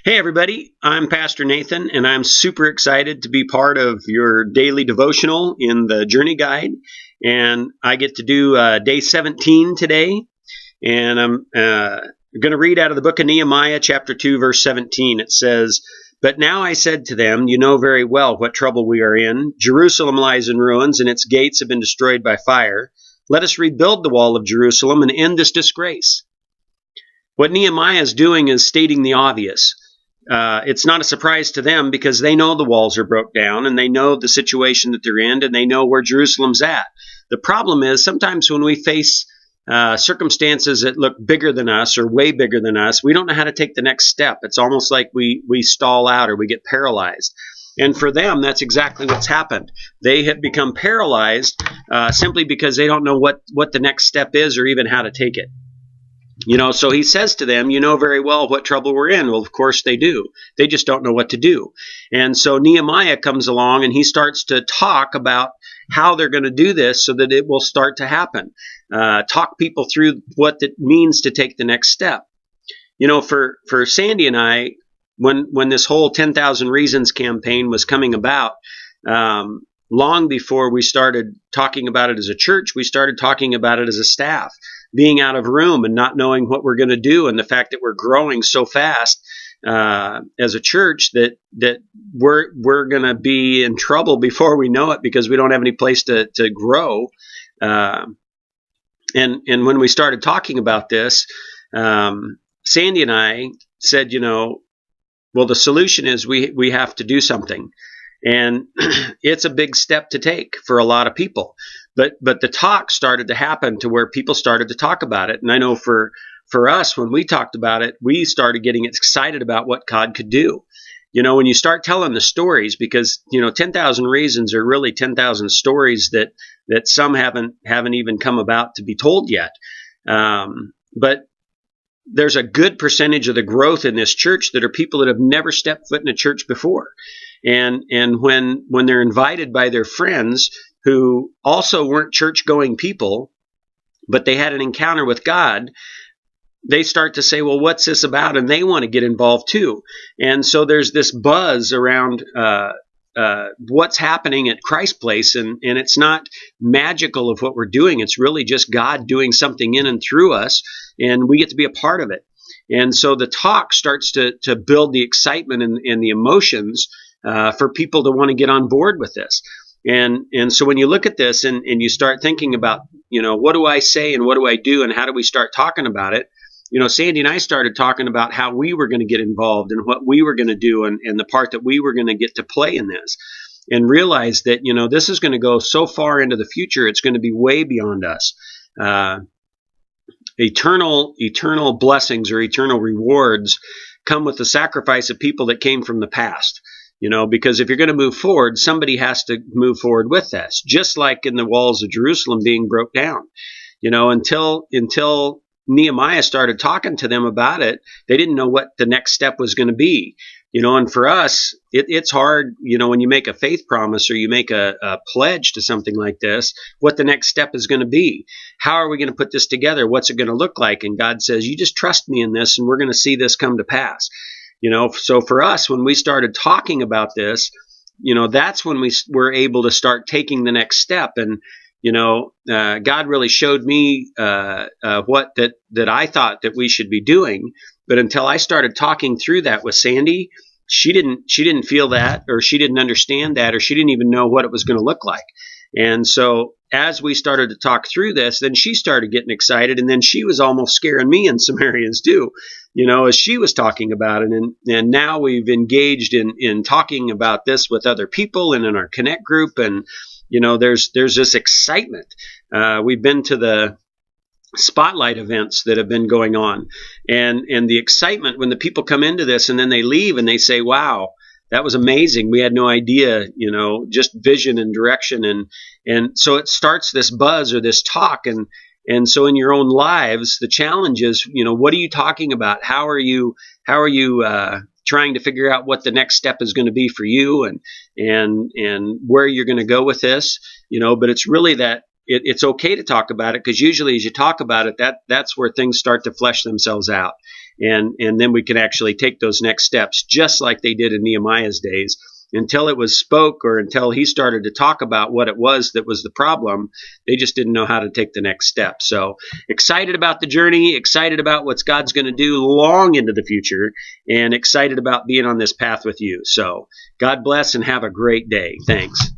Hey everybody, I'm Pastor Nathan and I'm super excited to be part of your daily devotional in the Journey Guide. And I get to do day 17 today. And I'm going to read out of the book of Nehemiah, chapter 2, verse 17. It says, "But now I said to them, you know very well what trouble we are in. Jerusalem lies in ruins and its gates have been destroyed by fire. Let us rebuild the wall of Jerusalem and end this disgrace." What Nehemiah is doing is stating the obvious. It's not a surprise to them because they know the walls are broke down and they know the situation that they're in and they know where Jerusalem's at. The problem is sometimes when we face circumstances that look bigger than us or way bigger than us, we don't know how to take the next step. It's almost like we stall out or we get paralyzed. And for them, that's exactly what's happened. They have become paralyzed simply because they don't know what the next step is or even how to take it. So he says to them, you know very well what trouble we're in. Well, of course they do. They just don't know what to do. And so Nehemiah comes along and he starts to talk about how they're going to do this so that it will start to happen. Talk people through what it means to take the next step. For Sandy and I, when this whole 10,000 Reasons campaign was coming about, long before we started talking about it as a church, we started talking about it as a staff. Being out of room and not knowing what we're going to do, and the fact that we're growing so fast as a church that we're going to be in trouble before we know it because we don't have any place to grow. And when we started talking about this, Sandy and I said, well, the solution is we have to do something. And it's a big step to take for a lot of people. But the talk started to happen to where people started to talk about it. And I know for us, when we talked about it, we started getting excited about what God could do. When you start telling the stories, because 10,000 Reasons are really 10,000 stories that some haven't even come about to be told yet. But there's a good percentage of the growth in this church that are people that have never stepped foot in a church before. And when they're invited by their friends who also weren't church-going people, but they had an encounter with God, they start to say, well, what's this about? And they want to get involved too. And so there's this buzz around what's happening at Christ Place, and it's not magical of what we're doing. It's really just God doing something in and through us, and we get to be a part of it. And so the talk starts to build the excitement and the emotions for people to want to get on board with this. And so when you look at this and you start thinking about, what do I say and what do I do and how do we start talking about it? Sandy and I started talking about how we were going to get involved and what we were going to do and the part that we were going to get to play in this, and realize that, this is going to go so far into the future. It's going to be way beyond us. Eternal blessings or eternal rewards come with the sacrifice of people that came from the past. Because if you're going to move forward, somebody has to move forward with this. Just like in the walls of Jerusalem being broke down, until Nehemiah started talking to them about it, they didn't know what the next step was going to be. And for us, it's hard, when you make a faith promise or you make a pledge to something like this, what the next step is going to be. How are we going to put this together? What's it going to look like? And God says, you just trust me in this and we're going to see this come to pass. So for us, when we started talking about this, that's when we were able to start taking the next step. And, God really showed me what that I thought that we should be doing. But until I started talking through that with Sandy, she didn't feel that, or she didn't understand that, or she didn't even know what it was going to look like. And so as we started to talk through this, then she started getting excited, and then she was almost scaring me in some areas too, as she was talking about it. And now we've engaged in talking about this with other people and in our Connect group, and there's this excitement. We've been to the spotlight events that have been going on, and the excitement when the people come into this and then they leave and they say, wow, that was amazing. We had no idea, just vision and direction. And so it starts this buzz or this talk. And so in your own lives, the challenge is, what are you talking about? How are you trying to figure out what the next step is going to be for you and where you're going to go with this, but it's really that it's okay to talk about it, because usually as you talk about it, that's where things start to flesh themselves out. and then we can actually take those next steps, just like they did in Nehemiah's days. Until it was spoke, or until he started to talk about what it was that was the problem, they just didn't know how to take the next step. So excited about the journey, excited about what God's going to do long into the future, and excited about being on this path with you. So God bless and have a great day. Thanks.